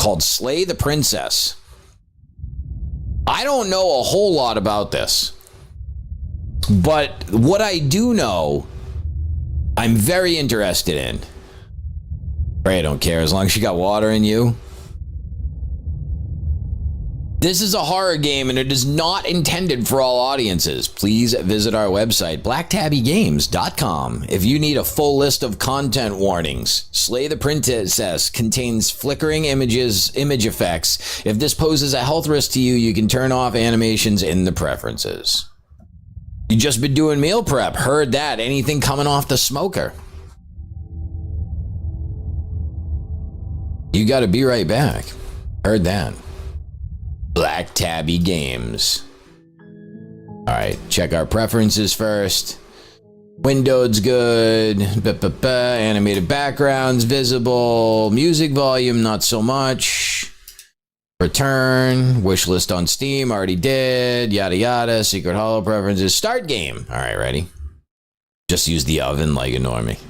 called Slay the Princess. I don't know a whole lot about this, but what I do know, I'm very interested in. I don't care as long as you got water in you. This is a horror game and it is not intended for all audiences. Please visit our website, blacktabbygames.com. If you need a full list of content warnings, Slay the Princess contains flickering image effects. If this poses a health risk to you, you can turn off animations in the preferences. You just been doing meal prep. Heard that. Anything coming off the smoker? You got to be right back. Heard that. Black Tabby Games. Alright, check our preferences first. Window's good. Animated backgrounds visible. Music volume, not so much. Return. Wish list on Steam, already did. Yada yada. Secret Hollow preferences. Start game. Alright, ready? Just use the oven like a normie.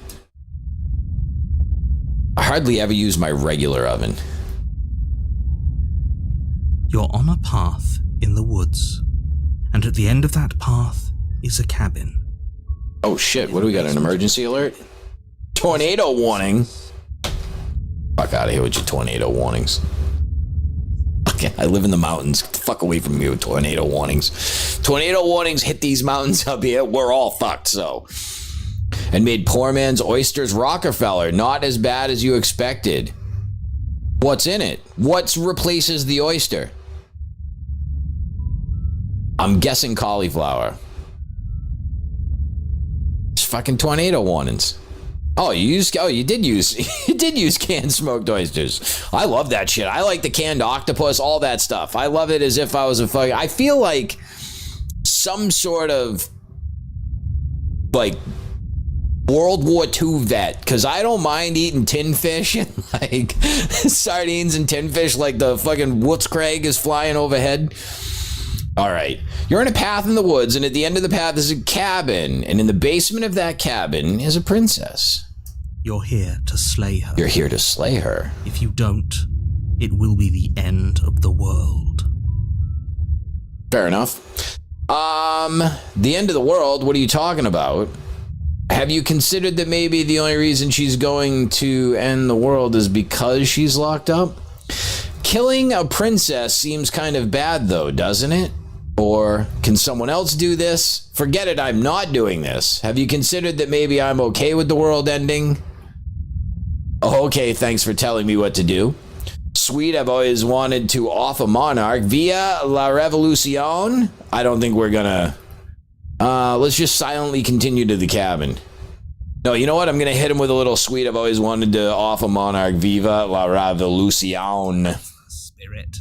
I hardly ever use my regular oven. You're on a path in the woods, and at the end of that path is a cabin. Oh shit, what do we got, an emergency alert? Tornado warning? Fuck out of here with your tornado warnings. Okay, I live in the mountains. Get the fuck away from me with tornado warnings. Tornado warnings hit these mountains up here, we're all fucked, so. And made poor man's oysters Rockefeller, not as bad as you expected. What's in it? What replaces the oyster? I'm guessing cauliflower. It's fucking tornado warnings. Oh, you did use canned smoked oysters. I love that shit. I like the canned octopus, all that stuff. I love it as if I was I feel like some sort of like World War II vet, because I don't mind eating tin fish and like sardines and tin fish like the fucking Wootscrag is flying overhead. All right, you're in a path in the woods, and at the end of the path is a cabin, and in the basement of that cabin is a princess. You're here to slay her. You're here to slay her. If you don't, it will be the end of the world. Fair enough. The end of the world, what are you talking about? Have you considered that maybe the only reason she's going to end the world is because she's locked up? Killing a princess seems kind of bad though, doesn't it? Or can someone else do this? Forget it, I'm not doing this. Have you considered that maybe I'm okay with the world ending? Oh, okay, thanks for telling me what to do. Sweet, I've always wanted to off a monarch via La Revolucion. I don't think we're gonna... let's just silently continue to the cabin. No, you know what? I'm gonna hit him with a little sweet. I've always wanted to off a monarch. Viva la revolucion. Spirit.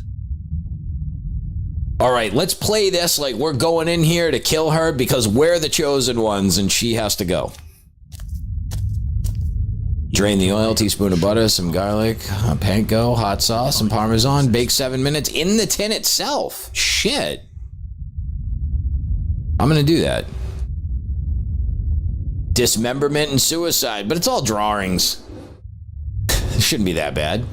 All right, let's play this like we're going in here to kill her because we're the chosen ones and she has to go. Drain the oil, teaspoon of butter, some garlic, panko, hot sauce, some Parmesan. Bake 7 minutes in the tin itself. Shit. I'm gonna do that. Dismemberment and suicide, but it's all drawings. It shouldn't be that bad.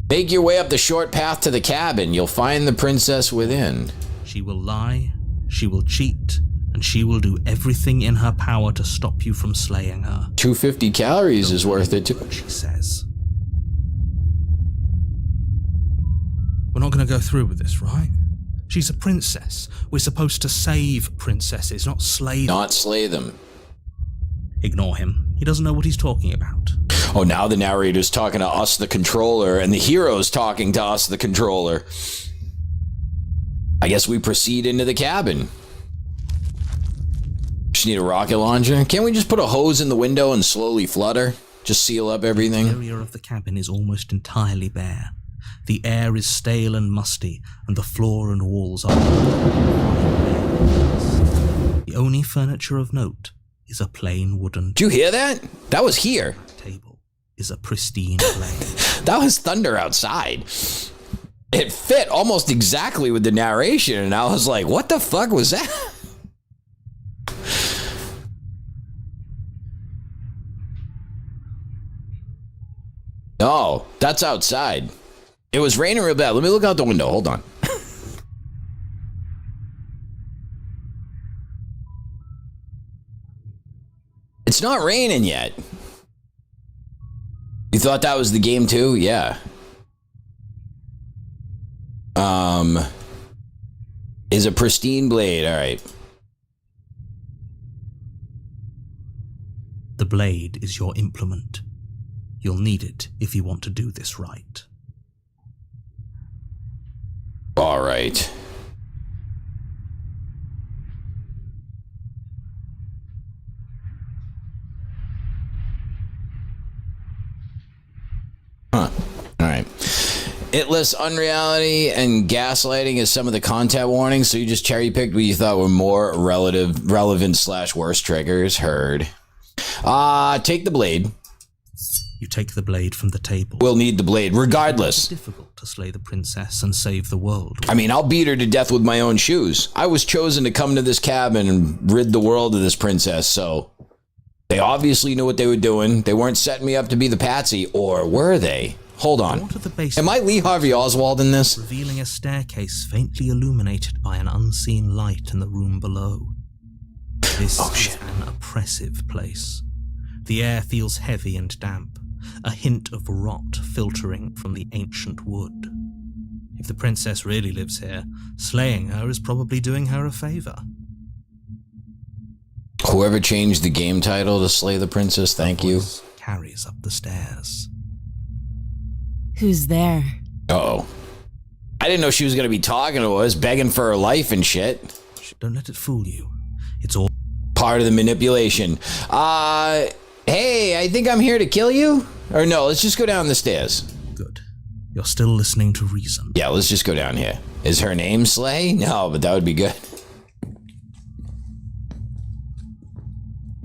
Make your way up the short path to the cabin. You'll find the princess within. She will lie, she will cheat, and she will do everything in her power to stop you from slaying her. 250 calories is worth it too. She says. We're not going to go through with this, right? She's a princess. We're supposed to save princesses, not slay them. Not slay them. Ignore him. He doesn't know what he's talking about. Oh, now the narrator's talking to us, the controller, and the hero's talking to us, the controller. I guess we proceed into the cabin. Just need a rocket launcher. Can't we just put a hose in the window and slowly flood her? Just seal up everything? The area of the cabin is almost entirely bare. The air is stale and musty, and the floor and walls are... The only furniture of note is a plain wooden... Did you hear that? That was here. Table is a pristine blade. That was thunder outside. It fit almost exactly with the narration, and I was like, what the fuck was that? No, that's outside. It was raining real bad. Let me look out the window. Hold on. It's not raining yet. You thought that was the game too? Yeah. Is a pristine blade. All right. The blade is your implement. You'll need it if you want to do this right. All right. Huh. All right. It lists unreality and gaslighting as some of the content warnings, so you just cherry picked what you thought were more relevant / worse triggers. Heard. Take the blade. You take the blade from the table. We'll need the blade, regardless. It's difficult to slay the princess and save the world. I mean, I'll beat her to death with my own shoes. I was chosen to come to this cabin and rid the world of this princess, so they obviously knew what they were doing. They weren't setting me up to be the patsy, or were they? Hold on. Am I Lee Harvey Oswald in this? Revealing a staircase faintly illuminated by an unseen light in the room below. This is an oppressive place. The air feels heavy and damp, a hint of rot filtering from the ancient wood. If the princess really lives here, slaying her is probably doing her a favor. Whoever changed the game title to Slay the Princess, thank you. Carries up the stairs. Who's there? Uh-oh. I didn't know she was going to be talking to us, begging for her life and shit. Don't let it fool you. It's all part of the manipulation. Hey, I think I'm here to kill you? Or no, let's just go down the stairs. Good. You're still listening to reason. Yeah, let's just go down here. Is her name Slay? No, but that would be good.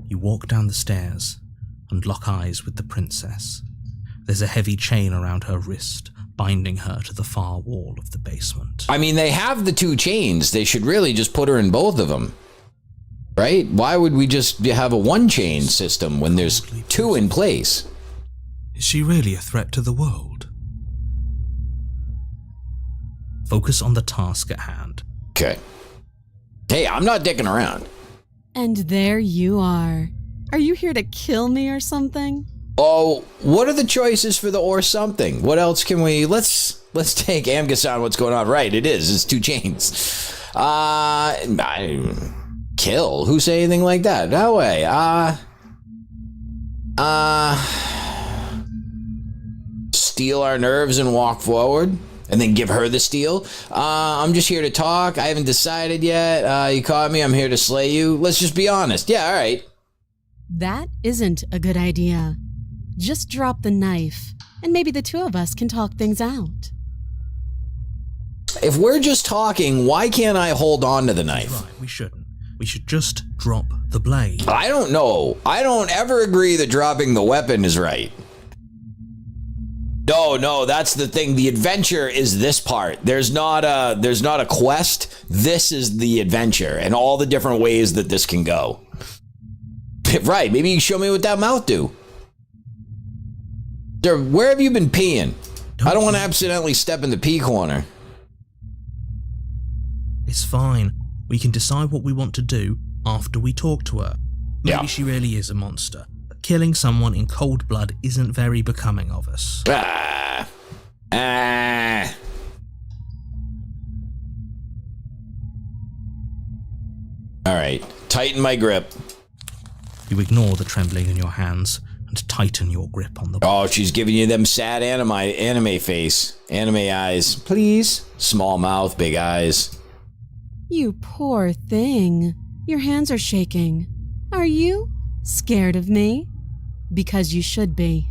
You walk down the stairs and lock eyes with the princess. There's a heavy chain around her wrist, binding her to the far wall of the basement. I mean, they have the 2 chains. They should really just put her in both of them. Right? Why would we just have a 1-chain system when there's 2 in place? Is she really a threat to the world? Focus on the task at hand. Okay. Hey, I'm not dicking around. And there you are. Are you here to kill me or something? Oh, what are the choices for the or something? What else can we... Let's take Amgasan, what's going on. Right, it is. It's 2 chains. Kill? Who say anything like that? No way. Steal our nerves and walk forward? And then give her the steal? I'm just here to talk. I haven't decided yet. You caught me. I'm here to slay you. Let's just be honest. Yeah, all right. That isn't a good idea. Just drop the knife, and maybe the 2 of us can talk things out. If we're just talking, why can't I hold on to the knife? Right, we shouldn't. We should just drop the blade. I don't know. I don't ever agree that dropping the weapon is right. No, that's the thing. The adventure is this part. There's not a quest. This is the adventure and all the different ways that this can go. Right, maybe you can show me what that mouth do. Where have you been peeing? I don't want to accidentally step in the pee corner. It's fine. We can decide what we want to do after we talk to her. Maybe she really is a monster. But killing someone in cold blood isn't very becoming of us. Alright, tighten my grip. You ignore the trembling in your hands and tighten your grip on the... Oh, she's giving you them sad anime face. Anime eyes. Please. Small mouth, big eyes. You poor thing. Your hands are shaking. Are you scared of me? Because you should be.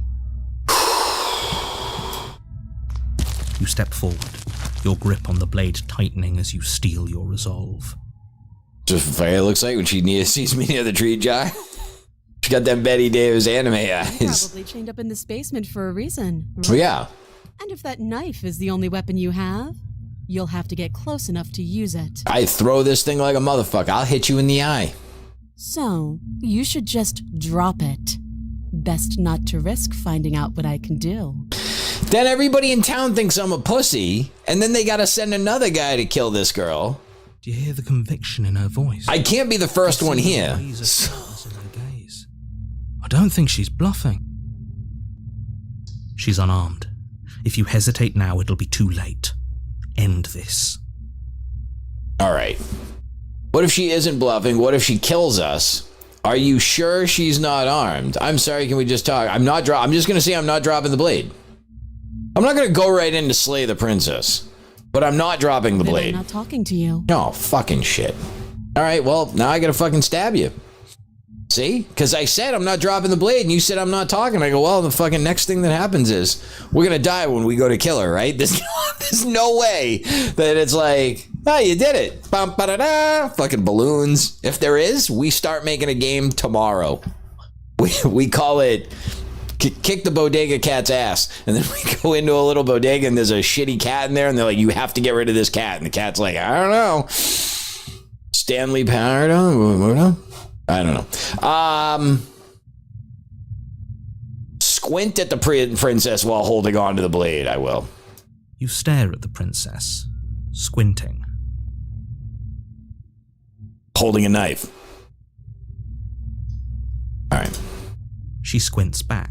You step forward, your grip on the blade tightening as you steel your resolve. Just what it looks like when she sees me near the tree jar. She got them Betty Davis anime eyes. Probably chained up in this basement for a reason. Right? Oh, yeah. And if that knife is the only weapon you have, you'll have to get close enough to use it. I throw this thing like a motherfucker. I'll hit you in the eye. So, you should just drop it. Best not to risk finding out what I can do. Then everybody in town thinks I'm a pussy, and then they gotta send another guy to kill this girl. Do you hear the conviction in her voice? I can't be the first one here. I don't think she's bluffing. She's unarmed. If you hesitate now, it'll be too late. End this. Alright. What if she isn't bluffing? What if she kills us? Are you sure she's not armed? I'm sorry, can we just talk? I'm just gonna say I'm not dropping the blade. I'm not gonna go right in to slay the princess. But I'm not dropping the blade. I'm not talking to you. No, fucking shit. Alright, well, now I gotta fucking stab you. See? Because I said I'm not dropping the blade, and you said I'm not talking. I go, well, the fucking next thing that happens is we're gonna die when we go to kill her, right? There's no way that it's like, oh, you did it. Bum, ba-da-da. Fucking balloons. If there is, we start making a game tomorrow. We call it kick the bodega cat's ass, and then we go into a little bodega and there's a shitty cat in there, and they're like, you have to get rid of this cat, and the cat's like, I don't know. Stanley Parado? I don't know. Squint at the princess while holding on to the blade. I will. You stare at the princess, squinting. Holding a knife. All right. She squints back.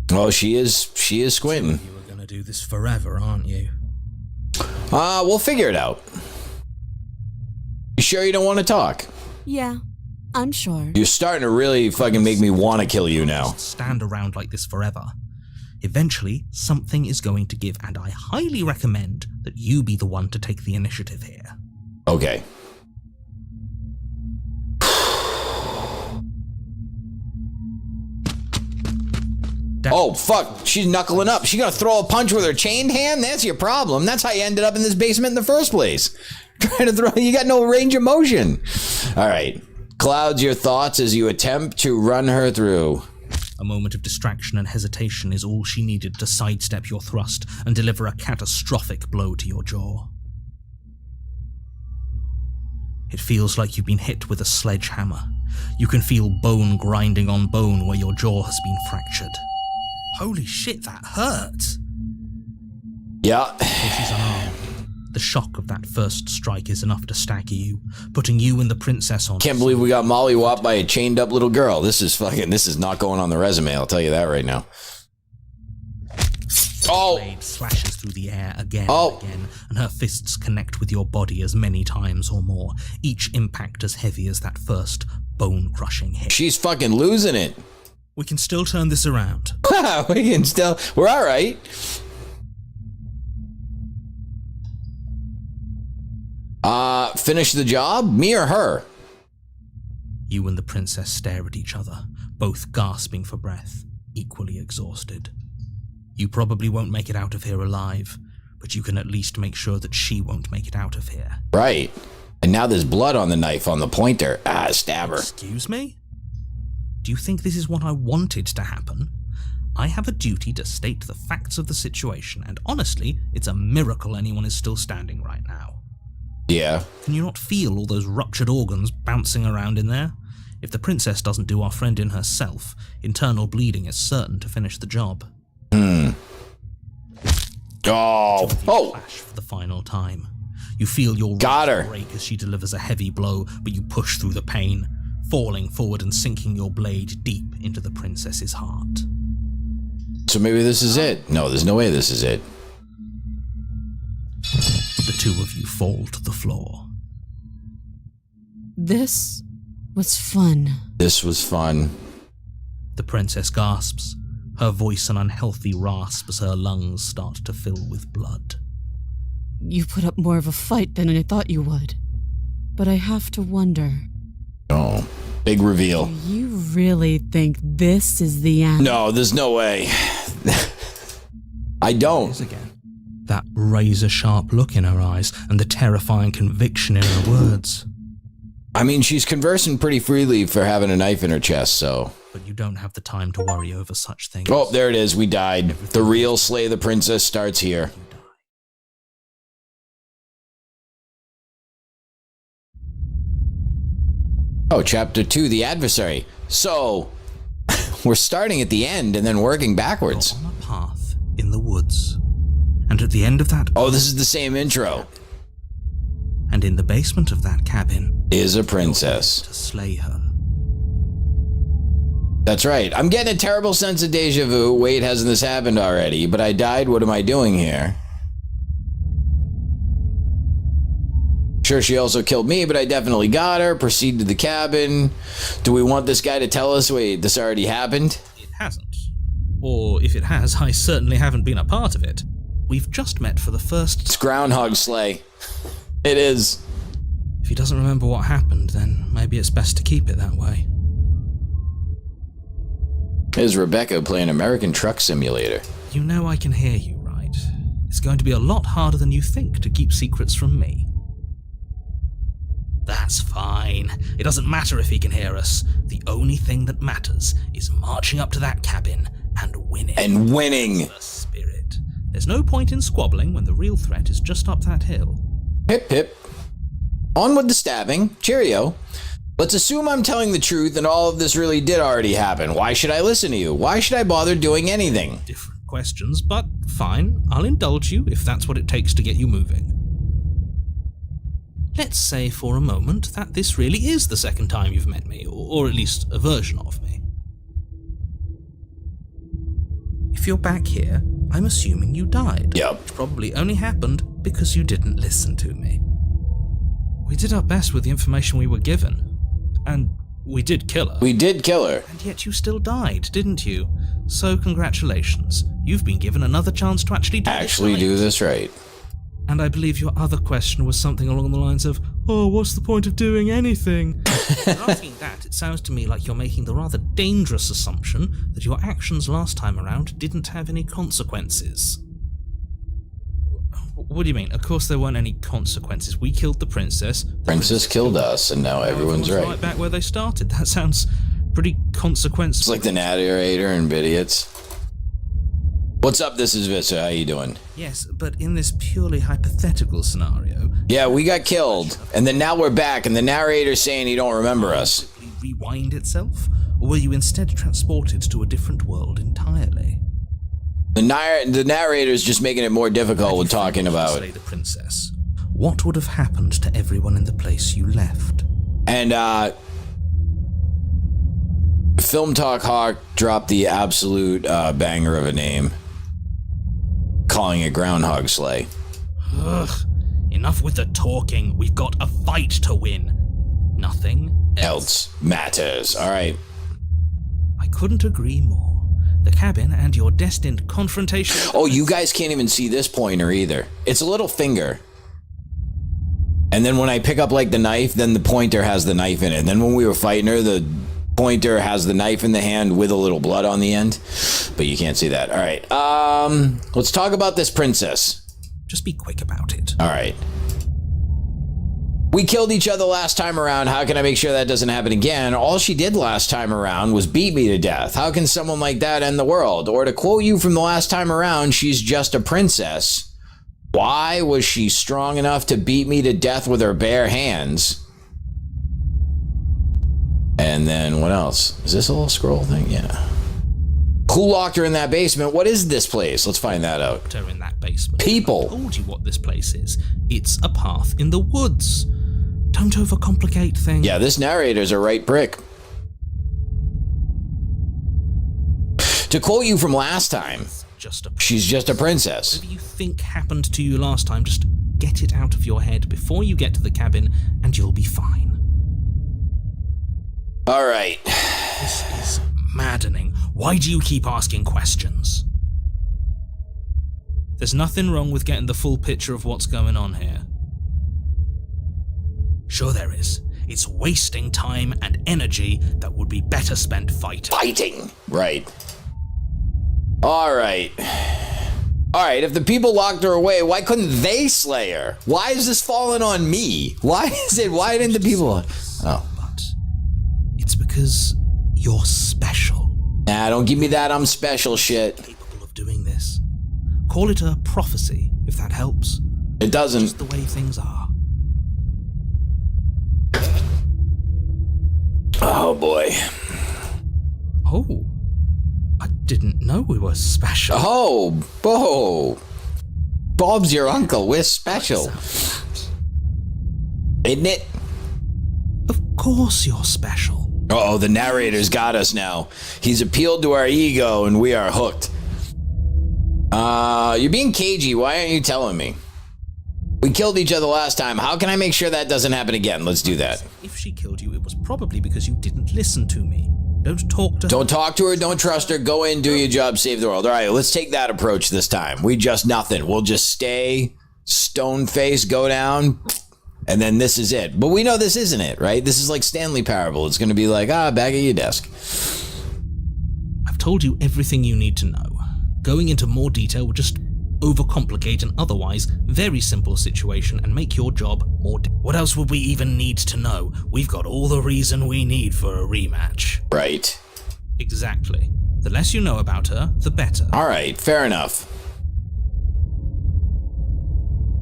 Well, she is squinting. You were gonna do this forever, aren't you? We'll figure it out. You sure you don't want to talk? Yeah, I'm sure. You're starting to really fucking make me want to kill you now. Stand around like this forever. Eventually, something is going to give, and I highly recommend that you be the one to take the initiative here. Okay. Oh, fuck. She's knuckling up. She's gonna throw a punch with her chained hand? That's your problem. That's how you ended up in this basement in the first place. Trying to throw... You got no range of motion. All right. Clouds your thoughts as you attempt to run her through. A moment of distraction and hesitation is all she needed to sidestep your thrust and deliver a catastrophic blow to your jaw. It feels like you've been hit with a sledgehammer. You can feel bone grinding on bone where your jaw has been fractured. Holy shit, that hurt! Yeah. She's unarmed. The shock of that first strike is enough to stagger you, putting you and the princess on... Can't believe we got mollywopped by a chained up little girl. This is not going on the resume, I'll tell you that right now. Oh! The blade slashes through the air again and again, and her fists connect with your body as many times or more, each impact as heavy as that first bone-crushing hit. She's fucking losing it. We can still turn this around. We're all right. Finish the job? Me or her? You and the princess stare at each other, both gasping for breath, equally exhausted. You probably won't make it out of here alive, but you can at least make sure that she won't make it out of here. Right. And now there's blood on the knife on the pointer. Stab her. Excuse me? Do you think this is what I wanted to happen? I have a duty to state the facts of the situation, and honestly, it's a miracle anyone is still standing right now. Yeah. Can you not feel all those ruptured organs bouncing around in there? If the princess doesn't do our friend in herself, internal bleeding is certain to finish the job. Oh. Flash for the final time. You feel your wrist break as she delivers a heavy blow, but you push through the pain, falling forward and sinking your blade deep into the princess's heart. So maybe this is it. No, there's no way this is it. The two of you fall to the floor. This was fun. This was fun. The princess gasps, her voice an unhealthy rasp as her lungs start to fill with blood. You put up more of a fight than I thought you would. But I have to wonder. Oh, big reveal. Do you really think this is the end? No, there's no way. I don't. Again. That razor-sharp look in her eyes and the terrifying conviction in her words. I mean, she's conversing pretty freely for having a knife in her chest, so... But you don't have the time to worry over such things. Oh, there it is. We died. The real Slay the Princess starts here. Oh, Chapter 2, The Adversary. So, we're starting at the end and then working backwards. You're on a path in the woods. And at the end of that... Oh, this is the same intro. And in the basement of that cabin... is a princess. To slay her. That's right. I'm getting a terrible sense of deja vu. Wait, hasn't this happened already? But I died. What am I doing here? Sure, she also killed me, but I definitely got her. Proceed to the cabin. Do we want this guy to tell us, wait, this already happened? It hasn't. Or if it has, I certainly haven't been a part of it. We've just met for the first... It's Groundhog Slay. It is. If he doesn't remember what happened, then maybe it's best to keep it that way. Here's Rebecca playing American Truck Simulator. You know I can hear you, right? It's going to be a lot harder than you think to keep secrets from me. That's fine. It doesn't matter if he can hear us. The only thing that matters is marching up to that cabin and winning. And winning! The spirit. There's no point in squabbling when the real threat is just up that hill. Hip hip. On with the stabbing. Cheerio. Let's assume I'm telling the truth and all of this really did already happen. Why should I listen to you? Why should I bother doing anything? Different questions, but fine. I'll indulge you if that's what it takes to get you moving. Let's say for a moment that this really is the second time you've met me, or at least a version of me. If you're back here, I'm assuming you died. Yep. Which probably only happened because you didn't listen to me. We did our best with the information we were given. And we did kill her. We did kill her. And yet you still died, didn't you? So congratulations. You've been given another chance to actually do this right. And I believe your other question was something along the lines of, oh, what's the point of doing anything? Asking that, it sounds to me like you're making the rather dangerous assumption that your actions last time around didn't have any consequences. What do you mean? Of course there weren't any consequences. We killed the princess. Princess killed us, and now everyone's right. Back where they started. That sounds pretty consequential. It's like the narrator and Idiots. What's up? This is Vista. How you doing? Yes, but in this purely hypothetical scenario... Yeah, we got killed, and then now we're back, and the narrator's saying he don't remember us. Will it rewind itself? Or were you instead transported to a different world entirely? The narrator's just making it more difficult with talking about the princess. What would have happened to everyone in the place you left? And, Film Talk Hawk dropped the absolute banger of a name, calling it Groundhog Slay. Ugh. Enough with the talking. We've got a fight to win. Nothing else matters. All right. I couldn't agree more. The cabin and your destined confrontation... Oh, you guys can't even see this pointer either. It's a little finger. And then when I pick up, like, the knife, then the pointer has the knife in it. And then when we were fighting her, the pointer has the knife in the hand with a little blood on the end. But you can't see that. All right. Let's talk about this princess. Just be quick about it. All right. We killed each other last time around. How can I make sure that doesn't happen again? All she did last time around was beat me to death. How can someone like that end the world? Or to quote you from the last time around, she's just a princess. Why was she strong enough to beat me to death with her bare hands? And then what else? Is this a little scroll thing? Yeah. Who locked her in that basement? What is this place? Let's find that out. Locked her in that basement. People. I told you what this place is. It's a path in the woods. Don't overcomplicate things. Yeah, this narrator's a right prick. To quote you from last time, she's just a princess. Whatever you think happened to you last time, just get it out of your head before you get to the cabin, and you'll be fine. All right. This is maddening. Why do you keep asking questions? There's nothing wrong with getting the full picture of what's going on here. Sure there is. It's wasting time and energy that would be better spent fighting. Fighting! Right. Alright. Alright, if the people locked her away, why couldn't they slay her? Why is this falling on me? Why didn't the people... Oh. But it's because you're special. Nah, don't give me that I'm special shit. Capable of doing this. Call it a prophecy, if that helps. It doesn't. Just the way things are. Oh boy. Oh. didn't know we were special. Oh, Bob's your uncle. We're special. Isn't it? Of course you're special. Oh, the narrator's got us now. He's appealed to our ego and we are hooked. You're being cagey. Why aren't you telling me? We killed each other last time. How can I make sure that doesn't happen again? Let's do that. If she killed you, it was probably because you didn't listen to me. Don't talk to her. Don't talk to her. Don't trust her. Go in, do your job, save the world. All right, let's take that approach this time. We just nothing. We'll just stay, stone face, go down, and then this is it. But we know this isn't it, right? This is like Stanley Parable. It's going to be like, back at your desk. I've told you everything you need to know. Going into more detail would just overcomplicate an otherwise very simple situation and make your job more what else would we even need to know? We've got all the reason we need for a rematch. Right. Exactly. The less you know about her, the better. All right, fair enough.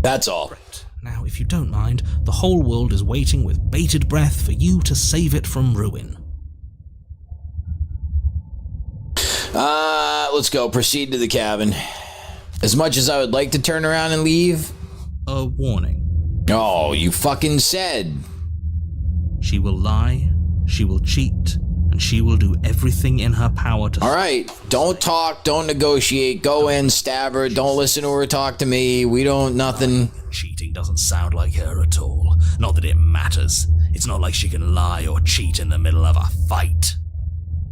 That's all. Great. Now, if you don't mind, the whole world is waiting with bated breath for you to save it from ruin. Let's go. Proceed to the cabin. As much as I would like to turn around and leave. A warning. Oh, you fucking said. She will lie, she will cheat, and she will do everything in her power to... All right, don't talk, don't negotiate, go in, stab her, don't listen to her talk to me, we don't, nothing. Cheating doesn't sound like her at all. Not that it matters. It's not like she can lie or cheat in the middle of a fight.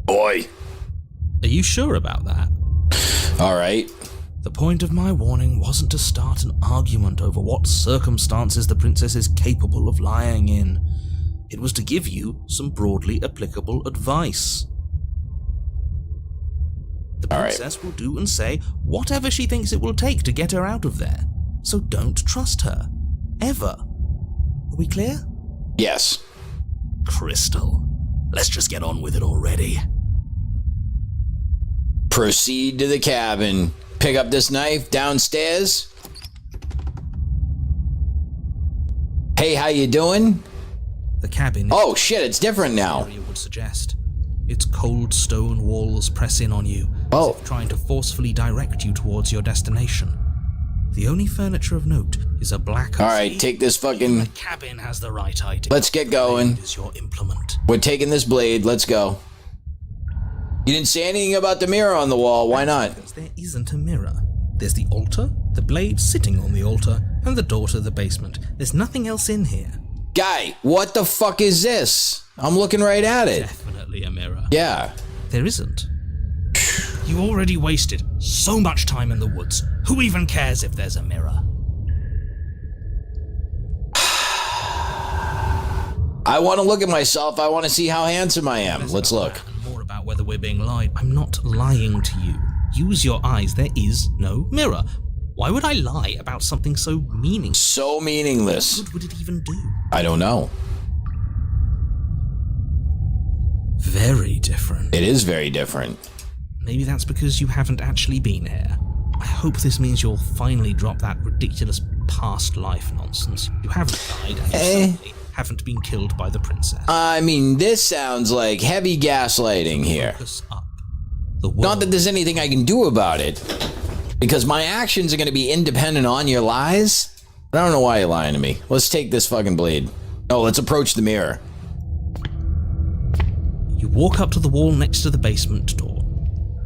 Boy. Are you sure about that? All right. The point of my warning wasn't to start an argument over what circumstances the princess is capable of lying in. It was to give you some broadly applicable advice. The princess will do and say whatever she thinks it will take to get her out of there. So don't trust her. Ever. Are we clear? Yes. Crystal. Let's just get on with it already. Proceed to the cabin. Pick up this knife downstairs. Hey, how you doing? The cabin... Oh shit, it's different now. ...would suggest. Its cold stone walls press in on you, as if trying to forcefully direct you towards your destination. The only furniture of note is a black... Alright, take this fucking... The cabin has the right idea. Let's get going. The blade is your implement. We're taking this blade, let's go. You didn't say anything about the mirror on the wall, why not? There isn't a mirror. There's the altar, the blade sitting on the altar, and the door to the basement. There's nothing else in here. Guy, what the fuck is this? I'm looking right at it. Definitely a mirror. Yeah. There isn't. You already wasted so much time in the woods. Who even cares if there's a mirror? I want to look at myself. I want to see how handsome I am. Let's look. More about whether we're being lied. I'm not lying to you. Use your eyes. There is no mirror. Why would I lie about something so meaningless? So meaningless. What would it even do? I don't know. Very different. It is very different. Maybe that's because you haven't actually been here. I hope this means you'll finally drop that ridiculous past life nonsense. You haven't died, and you certainly haven't been killed by the princess. I mean, this sounds like heavy gaslighting here. Focus up. The world. Not that there's anything I can do about it, because my actions are going to be independent on your lies. I don't know why you're lying to me. Let's take this fucking blade. Oh, let's approach the mirror. You walk up to the wall next to the basement door.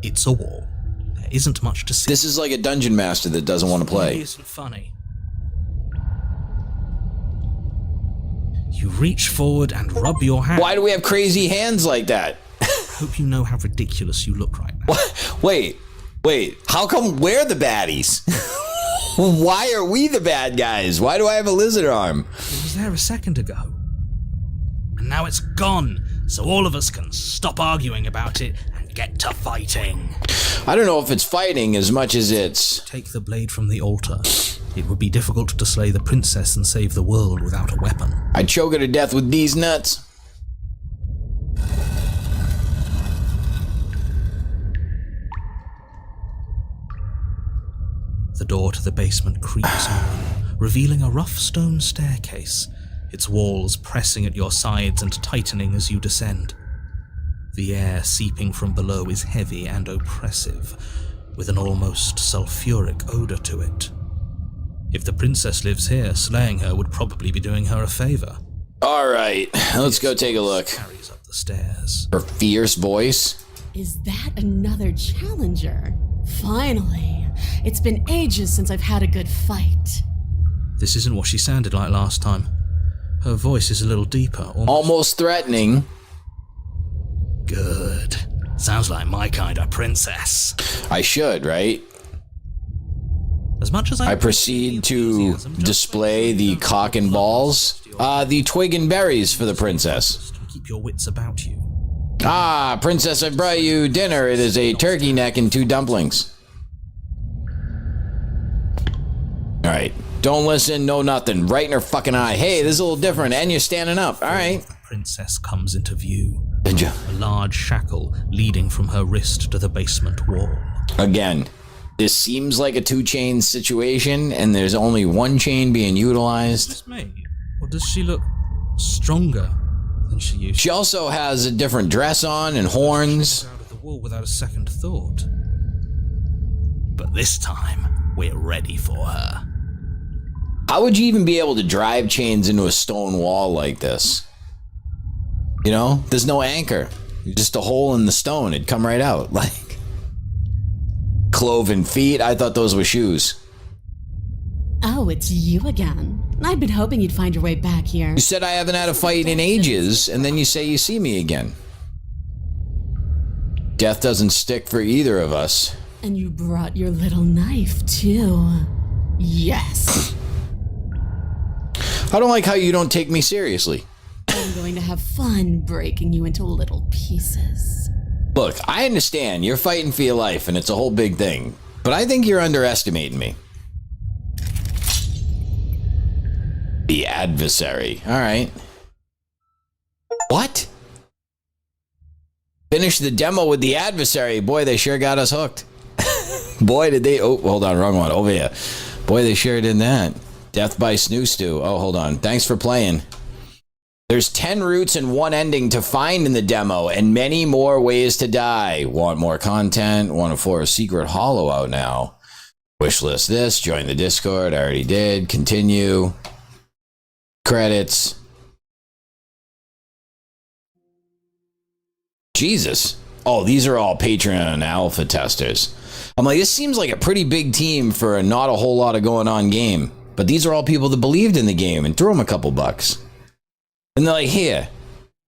It's a wall. There isn't much to see. This is like a dungeon master that doesn't want to play. It isn't funny. You reach forward and rub your hand. Why do we have crazy hands like that? I hope you know how ridiculous you look right now. Wait. How come we're the baddies? Why are we the bad guys? Why do I have a lizard arm? It was there a second ago. And now it's gone, so all of us can stop arguing about it and get to fighting. I don't know if it's fighting as much as it's... Take the blade from the altar. It would be difficult to slay the princess and save the world without a weapon. I'd choke her to death with these nuts. The door to the basement creaks open, revealing a rough stone staircase, its walls pressing at your sides and tightening as you descend. The air seeping from below is heavy and oppressive, with an almost sulfuric odor to it. If the princess lives here, slaying her would probably be doing her a favor. All right, let's go take a look. Carries up the stairs. Her fierce voice. Is that another challenger? Finally. It's been ages since I've had a good fight. This isn't what she sounded like last time. Her voice is a little deeper, Almost threatening. Good. Sounds like my kind of princess. I should, right? As much as I proceed to display the cock and balls, the twig and berries for the princess. Keep your wits about you. Ah, princess, I brought you dinner. It is a turkey neck and 2 dumplings. All right, don't listen, no nothing. Right in her fucking eye. Hey, this is a little different, and you're standing up. All right. The princess comes into view. Did you? A large shackle leading from her wrist to the basement wall. Again, this seems like a 2-chain situation, and there's only 1 chain being utilized. Just me. Or does she look stronger than she used to? She also has a different dress on and horns. Out of the wall without a second thought. But this time, we're ready for her. How would you even be able to drive chains into a stone wall like this? You know, there's no anchor. Just a hole in the stone. It'd come right out. Like, cloven feet. I thought those were shoes. Oh, it's you again. I've been hoping you'd find your way back here. You said I haven't had a fight in ages, and then you say you see me again. Death doesn't stick for either of us. And you brought your little knife, too. Yes. I don't like how you don't take me seriously. I'm going to have fun breaking you into little pieces. Look, I understand you're fighting for your life and it's a whole big thing, but I think you're underestimating me. The adversary. All right. What? Finish the demo with the adversary. Boy, they sure got us hooked. Boy, did they... Oh, hold on, wrong one. Over here. Boy, they sure did that. Death by Snoo Stew. Oh, hold on. Thanks for playing. There's 10 routes and 1 ending to find in the demo, and many more ways to die. Want more content? Want to for a secret hollow out now? Wishlist this. Join the Discord. I already did. Continue. Credits. Jesus. Oh, these are all Patreon alpha testers. I'm like, this seems like a pretty big team for a not a whole lot of going on game. But these are all people that believed in the game and threw them a couple bucks. And they're like, here,